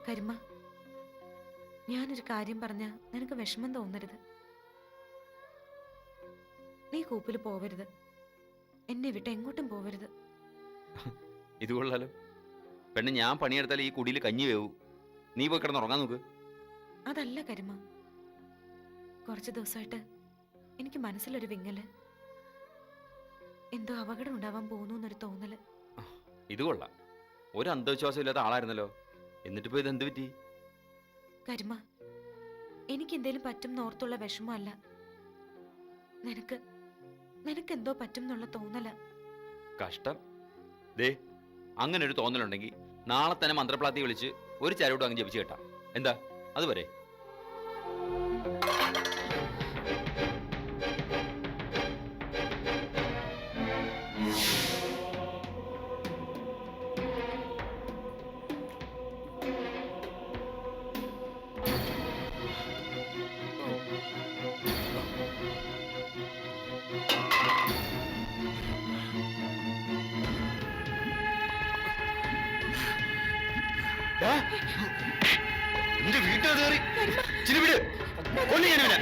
കരിമ, ഞാനൊരു കാര്യം പറഞ്ഞ നിനക്ക് വിഷമം തോന്നരുത്. നീ കൂപ്പിൽ പോവരുത്, എന്നെ വിട്ട് എങ്ങോട്ടും പോവരുത്. ഇത് കൊള്ളാലോ. പെണ്ണ്, ഞാൻ പണിയെടുത്താൽ ഈ കുടിയിൽ കഞ്ഞി വേവൂ. നീ പോയി കിടന്നുറങ്ങാൻ നോക്ക്. അതല്ല കരിമ, കുറച്ച് ദിവസമായിട്ട് എനിക്ക് മനസ്സിലൊരു വിങ്ങല്, എന്തോ അപകടം ഉണ്ടാവാൻ പോകുന്നു എന്നൊരു തോന്നല്. ഇത് കൊള്ളാം. ഒരു അന്ധവിശ്വാസം ഇല്ലാത്ത ആളായിരുന്നല്ലോ, എന്നിട്ടിപ്പോ ഇത് എന്ത് പറ്റി? കരിമ, എനിക്ക് എന്തേലും പറ്റും എന്നോർത്തുള്ള വിഷമമല്ല, നിനക്ക് നിനക്ക് എന്തോ പറ്റും എന്നുള്ള തോന്നല. കഷ്ടം. ദേ, അങ്ങനെ ഒരു തോന്നലുണ്ടെങ്കിൽ നാളെ തന്നെ മന്ത്രപ്ലാത്തി വിളിച്ച് ഒരു ചരടും അങ്ങ് ജപിച്ച് കേട്ടാ എന്താ? അതുവരെ എന്റെ വീട്ടിൽ കയറി ചിരിവിട് കൊല്ലി ഞാനിവനെ.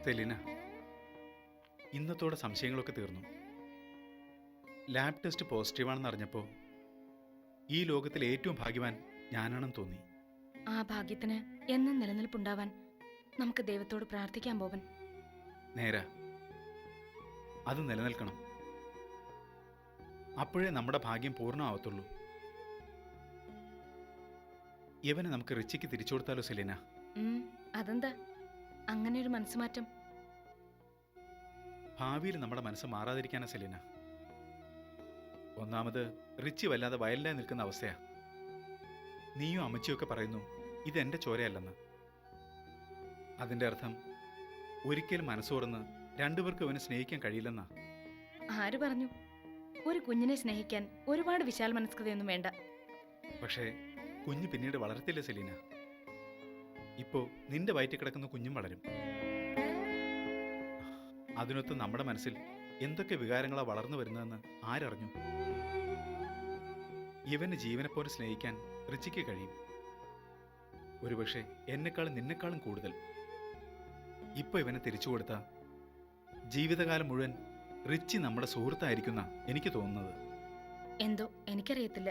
സെലീന, ഇന്നത്തോടെ സംശയങ്ങളൊക്കെ തീർന്നു. ലാബ് ടെസ്റ്റ് പോസിറ്റീവാണെന്ന് അറിഞ്ഞപ്പോൾ ഈ ലോകത്തിലെ ഏറ്റവും ഭാഗ്യവാൻ ഞാനാണെന്ന് തോന്നി. ആ ഭാഗ്യത്തിന് എന്നും നിലനിൽപ്പുണ്ടാവാൻ നമുക്ക് ദൈവത്തോട് പ്രാർത്ഥിക്കാൻ പോവൻ. നേരാ, അത് നിലനിൽക്കണം. അപ്പോഴേ നമ്മുടെ ഭാഗ്യം പൂർണ്ണമാവത്തുള്ളൂ. ഇവനെ നമുക്ക് റിച്ചിക്ക് തിരിച്ചു കൊടുത്താലോ സെലീന? അതെന്താ അങ്ങനെ ഒരു മനസ്സുമാറ്റം? ഭാവിയിൽ നമ്മുടെ മനസ്സ് മാറാതിരിക്കാനാ സെലീന. ഒന്നാമത് റിച്ചി വല്ലാതെ വയലിലായി നിൽക്കുന്ന അവസ്ഥയാ. നീയും അമ്മച്ചിയൊക്കെ പറയുന്നു ഇതെന്റെ ചോരയല്ലെന്ന്. അതിന്റെ അർത്ഥം ഒരിക്കലും മനസ്സ് തുറന്ന് രണ്ടുപേർക്കും അവനെ സ്നേഹിക്കാൻ കഴിയില്ലെന്നാ. ആര് പറഞ്ഞു? ഒരു കുഞ്ഞിനെ സ്നേഹിക്കാൻ ഒരുപാട് വിശാല മനസ്കതയൊന്നും വേണ്ട. പക്ഷേ കുഞ്ഞ് പിന്നീട് വളരത്തില്ല സെലീന. ഇപ്പോ നിന്റെ വയറ്റിൽ കിടക്കുന്ന കുഞ്ഞും വളരും. അതിനൊത്ത് നമ്മുടെ മനസ്സിൽ എന്തൊക്കെ വികാരങ്ങളാ വളർന്നു വരുന്നതെന്ന് ആരറിഞ്ഞു? ഇവന് ജീവനെപ്പോലെ സ്നേഹിക്കാൻ റിച്ചിക്ക് കഴിയും. ഒരുപക്ഷെ എന്നെക്കാളും നിന്നെക്കാളും കൂടുതൽ. ഇപ്പൊ ഇവനെ തിരിച്ചു കൊടുത്ത ജീവിതകാലം മുഴുവൻ റിച്ചി നമ്മുടെ സുഹൃത്തായിരിക്കുന്ന എനിക്ക് തോന്നുന്നത്. എന്തോ എനിക്കറിയത്തില്ല.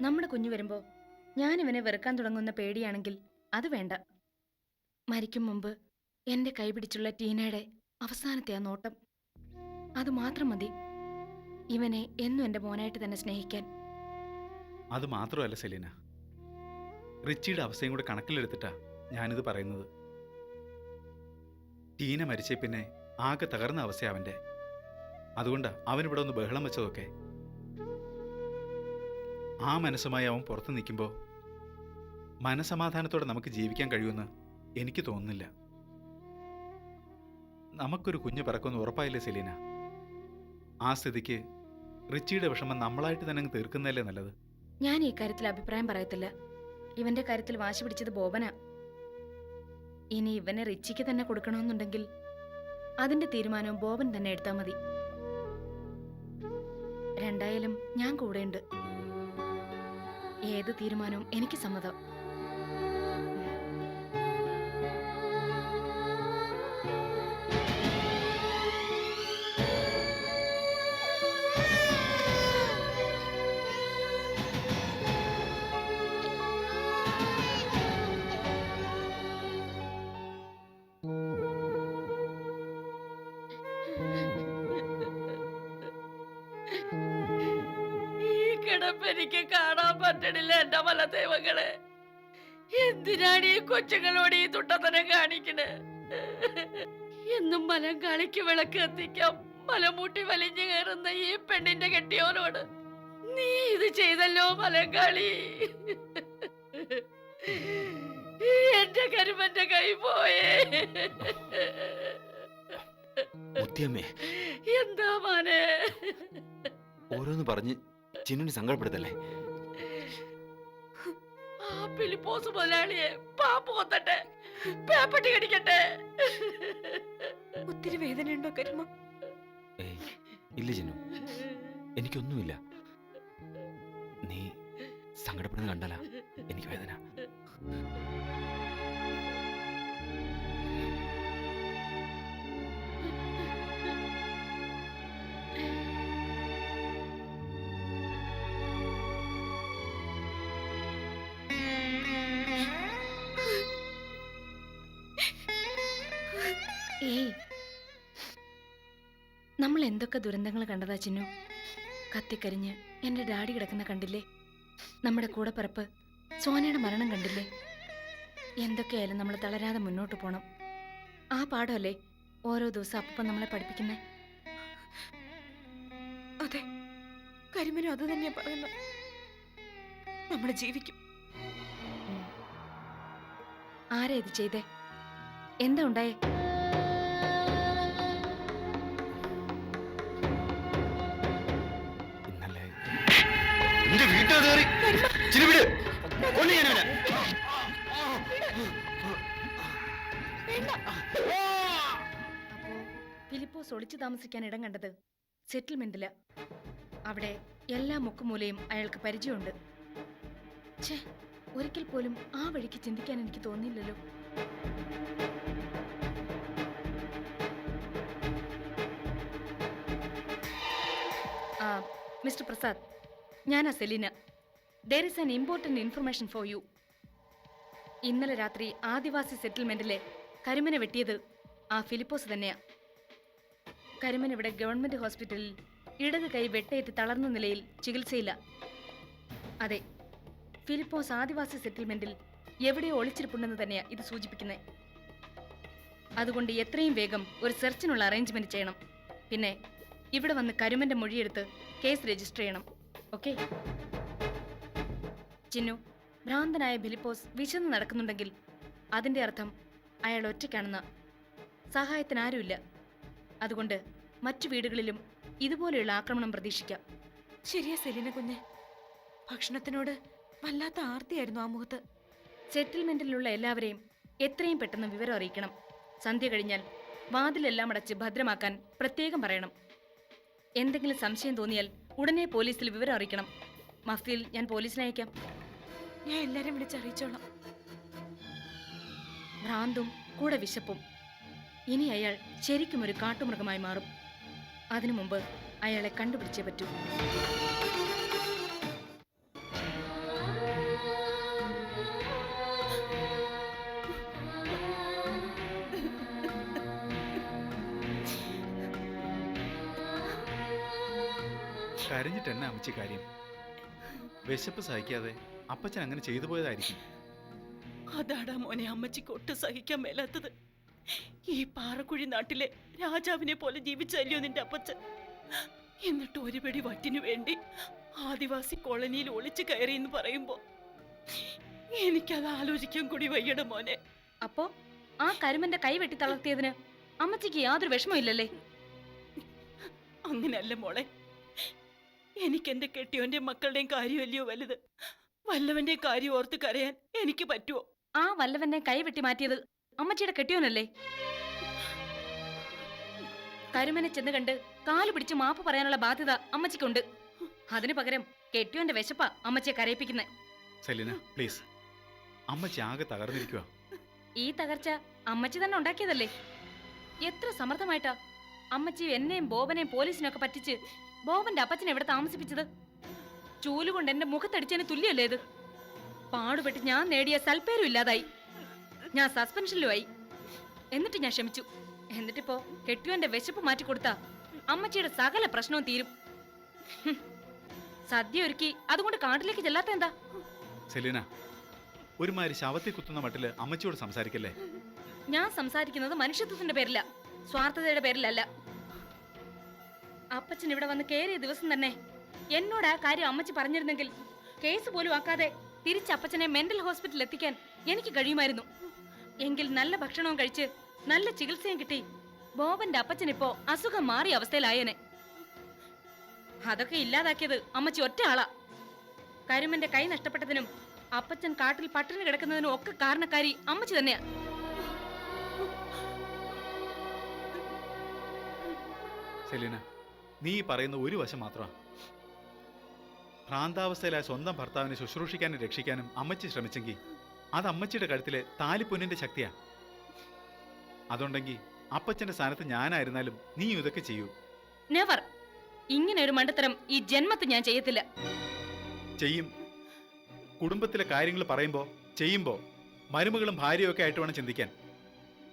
നമ്മുടെ കുഞ്ഞു വരുമ്പോ ഞാൻ ഇവനെ വെറുക്കാൻ തുടങ്ങുന്ന പേടിയാണെങ്കിൽ അത് വേണ്ട. മരിക്കും മുമ്പ് എന്റെ കൈപിടിച്ചുള്ള ടീനയുടെ അവസാനത്തെ ആ നോട്ടം, അത് മാത്രം മതി ഇവനെ എന്നും എന്റെ മോനായിട്ട് തന്നെ സ്നേഹിക്കാൻ. അത് മാത്രമല്ല സെലീന, റിച്ചിയുടെ അവസ്ഥയും കൂടെ കണക്കിലെടുത്തിട്ടാ ഞാനിത് പറയുന്നത്. ടീന മരിച്ചേ പിന്നെ ആകെ തകർന്ന അവസ്ഥ അവന്റെ. അതുകൊണ്ടാ അവനിവിടെ ഒന്ന് ബഹളം വെച്ചതൊക്കെ. ആ മനസ്സുമായി അവൻ പുറത്തു നിൽക്കുമ്പോൾ മനസമാധാനത്തോടെ നമുക്ക് ജീവിക്കാൻ കഴിയുമെന്ന് എനിക്ക് തോന്നുന്നില്ല. നമുക്കൊരു കുഞ്ഞ് പിറക്കുമെന്ന് ഉറപ്പായില്ലേ സെലീന? ആ സ്ഥിതിക്ക് റിച്ചിയുടെ വിഷമം നമ്മളായിട്ട് തന്നെ അങ്ങ് തീർക്കുന്നതല്ലേ നല്ലത്. ഞാൻ ഈ കാര്യത്തിൽ അഭിപ്രായം പറയത്തില്ല. ഇവന്റെ കാര്യത്തിൽ വാശി പിടിച്ചത് ബോബനാ. ഇനി ഇവനെ റിച്ചിക്ക് തന്നെ കൊടുക്കണമെന്നുണ്ടെങ്കിൽ അതിന്റെ തീരുമാനവും ബോബൻ തന്നെ എടുത്താൽ മതി. രണ്ടായാലും ഞാൻ കൂടെയുണ്ട്. ഏത് തീരുമാനവും എനിക്ക് സമ്മതം. എനിക്ക് കാണാൻ പറ്റണില്ല എന്റെ മല ദൈവങ്ങളെ. എന്തിനാണ് ഈ കൊച്ചുങ്ങളോട് ഈ തുട്ടത്തനം കാണിക്കണേ? എന്നും മലം കാളിക്ക് വിളക്ക് എത്തിക്കാം മലമൂട്ടി വലിഞ്ഞു കയറുന്ന ഈ പെണ്ണിന്റെ കെട്ടിയോനോട് നീ ഇത് ചെയ്തല്ലോ മലങ്കാളി. എന്റെ കരുമന്റെ കൈ പോയേ. എന്താ മാനെ? ഓരോന്ന് പറഞ്ഞ് ചിന്നുനി സങ്കടപ്പെടുത്തല്ലേ. ആ ഫിലിപ്പോസ് മുതലാളിയെ പാമ്പ് കൊത്തട്ടെ, പേപ്പട്ടി കടിക്കട്ടെ. ഒത്തിരി വേദനയുണ്ടോ കരിമ? ഇല്ല ജിന്നു, എനിക്കൊന്നുമില്ല. നീ സങ്കടപ്പെടുന്നത് കണ്ടാലാ എനിക്ക് വേദന. ഏയ്, നമ്മൾ എന്തൊക്കെ ദുരന്തങ്ങൾ കണ്ടതാ ചിന്നു. കത്തിക്കരിഞ്ഞ് എന്റെ ഡാഡി കിടക്കുന്ന കണ്ടില്ലേ? നമ്മുടെ കൂടെപ്പിറപ്പ് സോനയുടെ മരണം കണ്ടില്ലേ? എന്തൊക്കെയായാലും നമ്മൾ തളരാതെ മുന്നോട്ട് പോണം. ആ പാഠമല്ലേ ഓരോ ദിവസം അപ്പം നമ്മളെ പഠിപ്പിക്കുന്നേ? അതെ, കരിമനും അത് തന്നെയാ പറയുന്നത്. നമ്മൾ ജീവിക്കും. ആരാ ഇത് ചെയ്തേ? എന്താ ഉണ്ടായേ? ഇന്നലെ നിന്റെ വീട്ടിൽ കയറി ചിരി വിട്. കൊല്ലും ഞാൻ അവനെ. അപ്പോ ഫിലിപ്പോസ് ഒളിച്ചു താമസിക്കാൻ ഇടം കണ്ടത് സെറ്റിൽമെന്റില. അവിടെ എല്ലാ മുക്കുമൂലയും അയാൾക്ക് പരിചയമുണ്ട്. ഛേ, ഒരിക്കൽ പോലും ആ വഴിക്ക് ചിന്തിക്കാൻ എനിക്ക് തോന്നിയില്ലല്ലോ. മിസ്റ്റർ പ്രസാദ്, ഞാനാ Selina. There is an important information for you. ഇന്നലെ രാത്രി ആദിവാസി സെറ്റിൽമെന്റിലെ കരിമനെ വെട്ടിയത് ആ ഫിലിപ്പോസ് തന്നെയാ. കരിമൻ ഇവിടെ ഗവൺമെന്റ് ഹോസ്പിറ്റലിൽ ഇടത് കൈ വെട്ടേറ്റ് തളർന്ന നിലയിൽ ചികിത്സയില്ല. അതെ, ഫിലിപ്പോസ് ആദിവാസി സെറ്റിൽമെന്റിൽ എവിടെയോ ഒളിച്ചിരിപ്പുണ്ടെന്ന് തന്നെയാ ഇത് സൂചിപ്പിക്കുന്നത്. അതുകൊണ്ട് എത്രയും വേഗം ഒരു സെർച്ചിനുള്ള അറേഞ്ച്മെന്റ് ചെയ്യണം. പിന്നെ ഇവിടെ വന്ന് കരുമന്റെ മൊഴിയെടുത്ത് കേസ് രജിസ്റ്റർ ചെയ്യണം. ഓക്കെ? ചിന്നു, ഭ്രാന്തനായ ഫിലിപ്പോസ് വിശന്ന് നടക്കുന്നുണ്ടെങ്കിൽ അതിന്റെ അർത്ഥം അയാൾ ഒറ്റയ്ക്കാണെന്ന. സഹായത്തിന് ആരുമില്ല. അതുകൊണ്ട് മറ്റു വീടുകളിലും ഇതുപോലെയുള്ള ആക്രമണം പ്രതീക്ഷിക്കാം. ശരിയാ സെലീന കുഞ്ഞെ, ഭക്ഷണത്തിനോട് വല്ലാത്ത ആർത്തിയായിരുന്നു ആ മുഖത്ത്. സെറ്റിൽമെന്റിലുള്ള എല്ലാവരെയും എത്രയും പെട്ടെന്ന് വിവരം അറിയിക്കണം. സന്ധ്യ കഴിഞ്ഞാൽ വാതിലെല്ലാം അടച്ച് ഭദ്രമാക്കാൻ പ്രത്യേകം പറയണം. എന്തെങ്കിലും സംശയം തോന്നിയാൽ ഉടനെ പോലീസിൽ വിവരം അറിയിക്കണം. മഫ്തിയിൽ ഞാൻ പോലീസിനെ അയക്കാം. ഞാൻ എല്ലാരും വിളിച്ചറിയിച്ചോളാം. ഭ്രാന്തും കൂടെ വിശപ്പും. ഇനി അയാൾ ശരിക്കും ഒരു കാട്ടുമൃഗമായി മാറും. അതിനു മുമ്പ് അയാളെ കണ്ടുപിടിച്ചേ പറ്റൂ. കരഞ്ഞിട്ട് എന്നാ അമ്മച്ചി കാര്യം? വിശപ്പ് സഹിക്കാതെ അപ്പച്ചൻ അങ്ങനെ ചെയ്തു പോയതായിരിക്കും. അതാടാ മോനെ അമ്മച്ചിക്ക് ഒട്ടും സഹിക്കാൻ മേലാത്തത്. ഈ പാറക്കുഴി നാട്ടിലെ രാജാവിനെ പോലെ ജീവിച്ചല്ലോ നിന്റെ അപ്പച്ചൻ. എന്നിട്ട് ഒരു പിടി വട്ടിനു വേണ്ടി ആദിവാസി കോളനിയിൽ ഒളിച്ചു കയറി എന്ന് പറയുമ്പോ എനിക്കത് ആലോചിക്കാൻ കൂടി വയ്യട മോനെ. അപ്പോ ആ കരുമന്റെ കൈ വെട്ടി തളർത്തിയതിന് അമ്മച്ചിക്ക് യാതൊരു വിഷമമില്ലല്ലേ? അങ്ങനെയല്ല മോളെ, എനിക്കെന്റെ കെട്ടിയോന്റെ മക്കളുടെയും കാര്യമല്ലയോ വലുത്. വല്ലവന്റെ കാര്യം ഓർത്ത് കരയാൻ എനിക്ക് പറ്റുമോ? ആ വല്ലവനെ കൈ വെട്ടി മാറ്റിയത് അമ്മച്ചിയുടെ കെട്ടിയോനല്ലേ? കരുമനെ ചെന്ന് കണ്ട് കാല് പിടിച്ച് മാപ്പ് പറയാനുള്ള ബാധ്യത അമ്മച്ചിക്കുണ്ട്. അതിനു പകരം കെട്ടിയോന്റെ വിശപ്പാ അമ്മച്ചിയെ കരയിപ്പിക്കുന്നേ. സെലീന പ്ലീസ്, അമ്മച്ചി ആകെ തകർന്നിരിക്കുക. ഈ തകർച്ച അമ്മച്ചി തന്നെ ഉണ്ടാക്കിയതല്ലേ? എത്ര സമർത്ഥമായിട്ടാ അമ്മച്ചി എന്നെയും ബോബനെയും പോലീസിനൊക്കെ പറ്റിച്ച് ബോബന്റെ അപ്പച്ചനെ എവിടെ താമസിപ്പിച്ചത്? ചൂലുകൊണ്ട് എന്റെ മുഖത്തടിച്ചതിന് തുല്യല്ലേ ഇത്? പാടുപെട്ട് ഞാൻ നേടിയ സൽപ്പേരും ഇല്ലാതായി. ഞാൻ സസ്പെൻഷനിലുമായി. എന്നിട്ട് ഞാൻ ക്ഷമിച്ചു. എന്നിട്ടിപ്പോ കെട്ടിയോന്റെ വിശപ്പ് മാറ്റിക്കൊടുത്താ അമ്മച്ചിയുടെ സകല പ്രശ്നവും തീരും. സദ്യ ഒരുക്കി അതുകൊണ്ട് കാട്ടിലേക്ക് ചെല്ലാത്ത എന്താ? സെലീന, ഒരുമാതിരി ശവത്തെ കുത്തുന്ന മട്ടില് അമ്മച്ചിയോട് സംസാരിക്കല്ലേ. ഞാൻ സംസാരിക്കുന്നത് മനുഷ്യത്വത്തിന്റെ പേരില, സ്വാർത്ഥതയുടെ പേരിലല്ല. അപ്പച്ചൻ ഇവിടെ വന്ന് കയറിയ ദിവസം തന്നെ എന്നോട് ആ കാര്യം അമ്മച്ചി പറഞ്ഞിരുന്നെങ്കിൽ കേസ് പോലും ആക്കാതെ തിരിച്ച് അപ്പച്ചനെ മെന്റൽ ഹോസ്പിറ്റലിൽ എത്തിക്കാൻ എനിക്ക് കഴിയുമായിരുന്നു. എങ്കിൽ നല്ല ഭക്ഷണവും കഴിച്ച് നല്ല ചികിത്സയും കിട്ടി ബോബന്റെ അപ്പച്ചൻ ഇപ്പോ അസുഖം മാറിയ അവസ്ഥയിലായേനെ. അതൊക്കെ ഇല്ലാതാക്കിയത് അമ്മച്ചി ഒറ്റ ആളാ. കരുമന്റെ കൈ നഷ്ടപ്പെട്ടതിനും അപ്പച്ചൻ കാട്ടിൽ പട്ടിണി കിടക്കുന്നതിനും ഒക്കെ കാരണക്കാരി അമ്മച്ചി തന്നെയാ. സെലീന, നീ ഈ പറയുന്ന ഒരു വശം മാത്രമാണ്. ഭ്രാന്താവസ്ഥയിലായ സ്വന്തം ഭർത്താവിനെ ശുശ്രൂഷിക്കാനും രക്ഷിക്കാനും അമ്മച്ചി ശ്രമിച്ചെങ്കിൽ അത് അമ്മച്ചിയുടെ കഴുത്തിലെ താലിപ്പൊന്നിന്റെ ശക്തിയാണ്. അതുണ്ടെങ്കിൽ അപ്പച്ചന്റെ സ്ഥാനത്ത് ഞാനായിരുന്നാലും നീ ഇതൊക്കെ ചെയ്യൂ. നെവർ. ഇങ്ങനെ ഒരു മണ്ടത്തരം ഈ ജന്മത്ത് ഞാൻ ചെയ്യത്തില്ല. ചെയ്യും. കുടുംബത്തിലെ കാര്യങ്ങൾ ചെയ്യുമ്പോൾ മരുമകളും ഭാര്യയും ഒക്കെ ആയിട്ട് വേണം ചിന്തിക്കാൻ.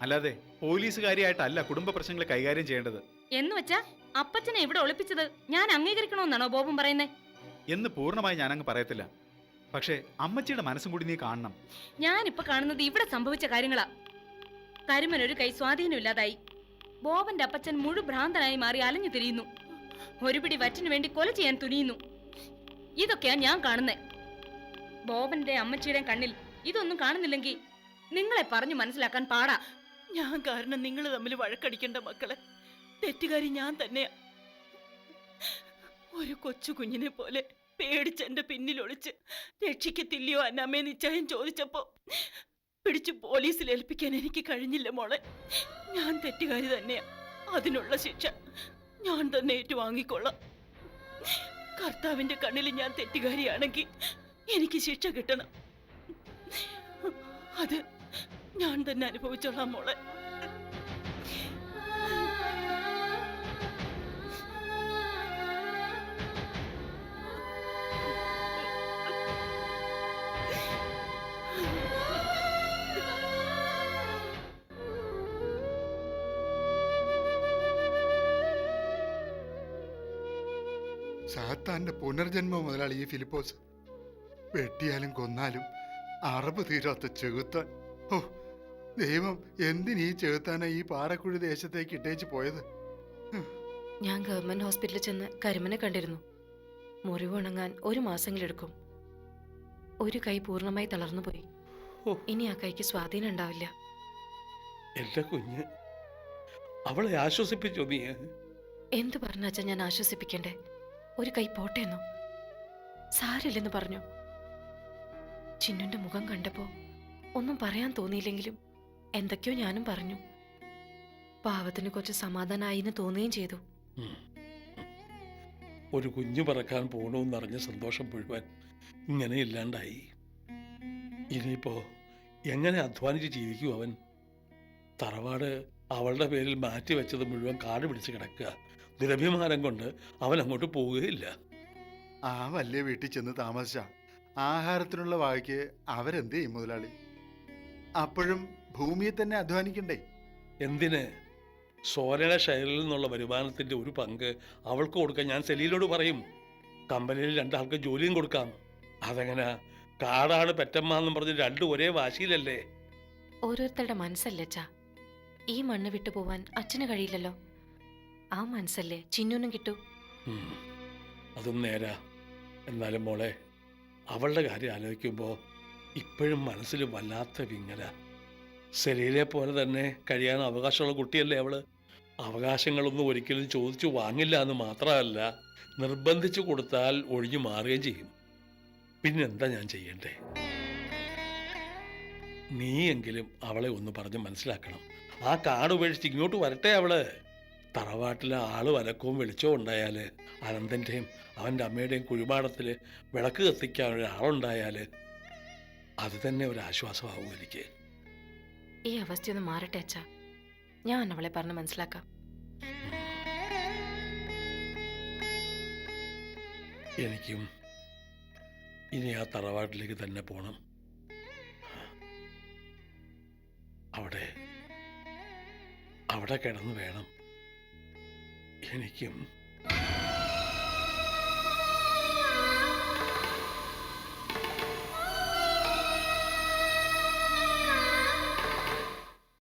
അല്ലാതെ പോലീസുകാരിയായിട്ടല്ല കുടുംബ പ്രശ്നങ്ങൾ കൈകാര്യം ചെയ്യേണ്ടത്. എന്ന് വെച്ചാ അപ്പച്ചനെ ഇവിടെ ഒളിപ്പിച്ചത് ഞാൻ അംഗീകരിക്കണമെന്നാണോ ബോബൻ പറയുന്നേ? എന്ന് പൂർണ്ണമായി ഞാനങ്ങ് പറയത്തില്ല. പക്ഷേ അമ്മച്ചിയുടെ മനസ്സും കൂടി നീ കാണണം. ഞാനിപ്പോ കാണുന്നത് ഇവിടെ സംഭവിച്ച കാര്യങ്ങളാ. കരിമനൊരു കൈ സ്വാധീനമില്ലാതായി. ബോബന്റെ അപ്പച്ചൻ ഭ്രാന്തനായി മാറി അലഞ്ഞു തിരിയുന്നു. ഒരു പിടി വറ്റിനു വേണ്ടി കൊല ചെയ്യാൻ തുനിയുന്നു. ഇതൊക്കെയാ ഞാൻ കാണുന്നേ. ബോബന്റെ അമ്മച്ചിയുടെ കണ്ണിൽ ഇതൊന്നും കാണുന്നില്ലെങ്കിൽ നിങ്ങളെ പറഞ്ഞു മനസ്സിലാക്കാൻ പാടാ. ഞാൻ കാരണം നിങ്ങൾ തമ്മിൽ വഴക്കടിക്കേണ്ട മക്കളെ. തെറ്റുകാരി ഞാൻ തന്നെയാ. ഒരു കൊച്ചു കുഞ്ഞിനെ പോലെ പേടിച്ചെന്റെ പിന്നിലൊളിച്ച് രക്ഷിക്കത്തില്ലയോ അന്നമ്മേ നിശ്ചയം ചോദിച്ചപ്പോ പിടിച്ചു പോലീസിൽ ഏൽപ്പിക്കാൻ എനിക്ക് കഴിഞ്ഞില്ല മോളെ. ഞാൻ തെറ്റുകാരി തന്നെയാ. അതിനുള്ള ശിക്ഷ ഞാൻ തന്നെ ഏറ്റുവാങ്ങിക്കൊള്ളാം. കർത്താവിന്റെ കണ്ണിൽ ഞാൻ തെറ്റുകാരിയാണെങ്കിൽ എനിക്ക് ശിക്ഷ കിട്ടണം. അത് ഞാൻ തന്നെ അനുഭവിച്ചോളാം മോളെ. സാത്താന്റെ പുനർജന്മം മുതലാളി ഈ ഫിലിപ്പോസ്. വെട്ടിയാലും കൊന്നാലും അറബ് തീരാത്ത ചെകുത്താൻ. ഓ ദൈവം, എന്തിനീ ചെകുത്താനെ ഈ പാറക്കുഴി ദേശത്തേക്ക് ഇട്ടേച്ച് പോയത്? ഞാൻ ഗവൺമെന്റ് ഹോസ്പിറ്റലിൽ ചെന്ന് കരിമനെ കണ്ടിരുന്നു. മുറിവ് ഉണങ്ങാൻ 1 മാസങ്ങളെടുക്കും. ഒരു കൈ പൂർണ്ണമായി തളർന്നുപോയി. ഇനി ആ കൈക്ക് സ്വാധീനം ഉണ്ടാവില്ല. എന്റെ കുഞ്ഞ്, അവളെ ആശ്വസിപ്പിച്ചോ നീ? എന്തു പറഞ്ഞാച്ചാ ഞാൻ ആശ്വസിപ്പിക്കണ്ടേ? ഒരു കൈ പോട്ടേന്നോ? സാരില്ലെന്ന് പറഞ്ഞു. ചിന്നുന്റെ മുഖം കണ്ടപ്പോ ഒന്നും പറയാൻ തോന്നിയില്ലെങ്കിലും എന്തൊക്കെയോ ഞാനും പറഞ്ഞു. പാവത്തിന് കുറച്ച് സമാധാനായിന്ന് തോന്നുകയും ചെയ്തു. ഒരു കുഞ്ഞു പറക്കാൻ പോകണമെന്നറിഞ്ഞ സന്തോഷം മുഴുവൻ ഇങ്ങനെ ഇല്ലാണ്ടായി. ഇനിയിപ്പോ എങ്ങനെ അധ്വാനിച്ച് ജീവിക്കും അവൻ? തറവാട് അവളുടെ പേരിൽ മാറ്റി വെച്ചത് മുഴുവൻ കാട് പിടിച്ച് കിടക്കുക. ദുരഭിമാനം കൊണ്ട് അവൻ അങ്ങോട്ട് പോവുകയില്ല. ആ വലിയ വീട്ടിൽ ചെന്ന് താമസിച്ച ആഹാരത്തിനുള്ള വകയ്ക്ക് അവരെന്ത് ചെയ്യും മുതലാളി? അപ്പോഴും ഭൂമിയെ തന്നെ അധ്വാനിക്കണ്ടേ? എന്തിന്? സോനയുടെ ഷെയറിൽ നിന്നുള്ള വരുമാനത്തിന്റെ ഒരു പങ്ക് അവൾക്ക് കൊടുക്കാൻ ഞാൻ സെലീലോട് പറയും. കമ്പനിയിൽ 2 ആൾക്ക് ജോലിയും കൊടുക്കാം. അതെങ്ങനെ? കാടാണ് പെറ്റമ്മ എന്നും പറഞ്ഞ് 2 ഒരേ വാശിയിലല്ലേ? ഓരോരുത്തരുടെ മനസ്സല്ലേ അച്ഛാ. ഈ മണ്ണ് വിട്ടു പോവാൻ അച്ഛന് കഴിയില്ലല്ലോ. ആ മനസ്സല്ലേ ചിന്നുനും കിട്ടൂ. അതും നേരാ. എന്നാലും മോളെ, അവളുടെ കാര്യം ആലോചിക്കുമ്പോൾ ഇപ്പോഴും മനസ്സിൽ വല്ലാത്ത വിങ്ങല. സെലീലെ പോലെ തന്നെ കഴിയാൻ അവകാശമുള്ള കുട്ടിയല്ലേ അവള്. അവകാശങ്ങളൊന്നും ഒരിക്കലും ചോദിച്ചു വാങ്ങില്ല എന്ന് മാത്രമല്ല, നിർബന്ധിച്ചു കൊടുത്താൽ ഒഴിഞ്ഞു മാറുകയും ചെയ്യും. പിന്നെന്താ ഞാൻ ചെയ്യണ്ടേ? നീയെങ്കിലും അവളെ ഒന്ന് പറഞ്ഞ് മനസ്സിലാക്കണം. ആ കാട് ഉപേക്ഷിച്ച് ഇങ്ങോട്ട് വരട്ടെ അവള്. തറവാട്ടിലെ ആള് വലക്കവും വെളിച്ചവും ഉണ്ടായാല്, അനന്തൻ്റെയും അവൻ്റെ അമ്മയുടെയും കുഴിമാടത്തിൽ വിളക്ക് കത്തിക്കാൻ ഒരാളുണ്ടായാല് അത് തന്നെ ഒരാശ്വാസമാവും എനിക്ക്. ഈ അവസ്ഥയൊന്ന് മാറട്ടെ അച്ഛാ. ഞാൻ അവളെ പറഞ്ഞ് മനസ്സിലാക്കാം. എനിക്കും ഇനി ആ തറവാട്ടിലേക്ക് തന്നെ പോണം. അവിടെ കിടന്നു വേണം എനിക്കും